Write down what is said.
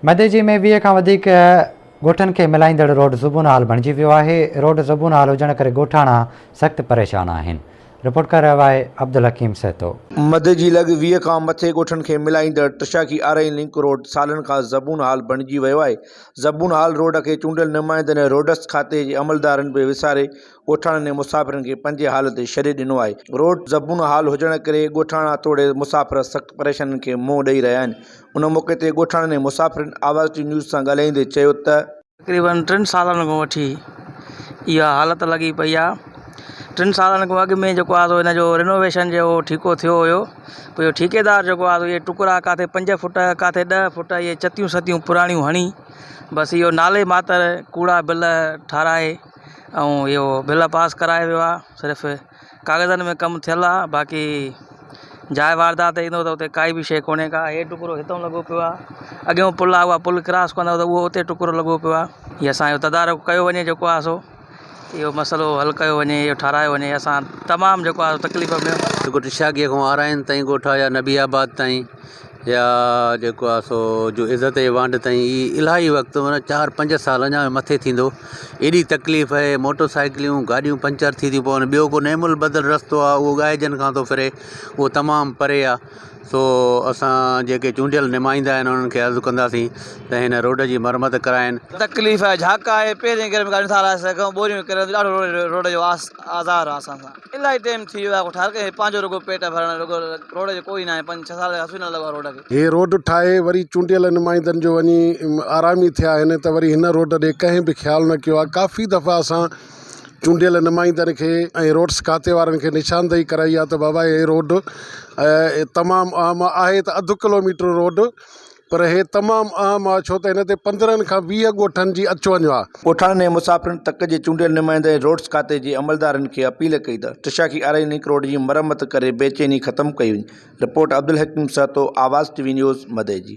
मदेजी में 20 खां वधीक ॻोठनि खे मिलाईंदड़ रोड ज़बून हाल बणिजी वियो आहे। रोड ज़बून हाल हुजण करे ॻोठाणा सख़्तु परेशान आहिनि। रिपोर्ट करे रहियो आहे अब्दुल हकीम सहतो। मदेजी लॻ 20 खां मथे ॻोठनि खे मिलाईंदड़ तशाकी आरई लिंक रोड सालनि खां ज़बून हाल बणिजी वियो आहे। ज़बून हाल रोड खे चूंडियल नुमाइंदनि रोडस खाते जे अमलदारनि बि विसारे ॻोठाणनि ऐं मुसाफ़िरनि खे पंहिंजे हाल ते छॾे ॾिनो आहे। रोड ज़बून हाल हुजण करे ॻोठाणा तोड़े मुसाफ़िर सख़्तु परेशानियुनि खे मुंहुं ॾेई रहिया आहिनि। उन मौक़े ते ॻोठाणनि ऐं मुसाफ़िरनि आवाज़ टी न्यूज़ सां ॻाल्हाईंदे चयो त तक़रीबन 3 सालनि खां वठी इहा हालत लॻी पई आहे। 3 सालनि खां अॻु में जेको आहे हिन जो रिनोवेशन जो ठीको थियो हुयो, पोइ ठेकेदार जेको आहे इहे टुकड़ा किथे 5 फुट किथे 10 फुट इहे चतियूं सतियूं पुराणियूं हणी बसि इहो नाले मातर कूड़ा बिल ठाराए ऐं इहो बिल पास कराए वियो आहे। सिर्फ़ु कागज़नि में कमु थियल आहे, बाक़ी जाइ वारदात ईंदो त उते काई बि शइ कोन्हे का। हे टुकड़ो हितां लॻो पियो आहे, अॻियों पुल आहे उहा पुल क्रॉस कंदव त उहो उते टुकड़ो लॻो पियो आहे। हीअ असांजो तदारुक कयो वञे, जेको आहे सो इहो मसइलो हल कयो वञे, इहो ठारायो वञे। असां तमामु जेको आहे तकलीफ़ में जेको टिशागीअ खां आराइन ताईं ॻोठा या नबी आबाद ताईं या जेको आहे सो जो इज़त जे वांड ताईं इलाही वक़्तु माना 4-5 साल अञा मथे थींदो। एॾी तकलीफ़ आहे, मोटरसाइकिलियूं गाॾियूं पंचर थी थियूं पवनि। ॿियो को नेमुल बदल रस्तो आहे, उहो गाइजनि खां थो फिरे, उहो तमामु परे आहे। सो असां जेके चूंडियल नुमाइंदा आहिनि उन्हनि खे अर्ज़ु कंदासीं त हिन रोड जी मरम्मत कराइनि। तकलीफ़ आहे, झाक आहे, पहिरें करे गाॾी नथा हलाए सघूं, ॿोरियूं करे ॾाढो रोड जो आज़ार आहे असां सां। इलाही टाइम थी वियो आहे, ठार खे पंहिंजो रुगो पेट भरणु, रुगो रोड जो कोई न आहे। 5-6 साल असू न लॻो रोड खे। हे रोड ठाहे वरी चूंडियल नुमाइंदनि जो वञी आरामी थिया आहिनि त वरी हिन रोड ॾे कंहिं बि ख़्यालु न कयो आहे। काफ़ी दफ़ा असां चूंडियल नुमाइंदनि खे ऐं रोड्स खाते वारनि खे निशानदेही कराई आहे त बाबा हे रोड तमामु आम आहे त 1/2 किलोमीटर रोड, पर हे तमामु आम आहे छो त हिन ते 15 खां 20 ॻोठनि जी अचु वञु आहे। ॻोठाणनि ऐं मुसाफ़िरनि तक जे चूंडियल नुमाइंदे रोड्स खाते जे अमलदारनि खे अपील कई त तशाकी आरई लिंक रोड जी मरम्मत करे बेचैनी ख़तमु कई वञे। रिपोर्ट अब्दुल हकीम सहतो, आवाज़ टीवी न्यूज़ मदेजी।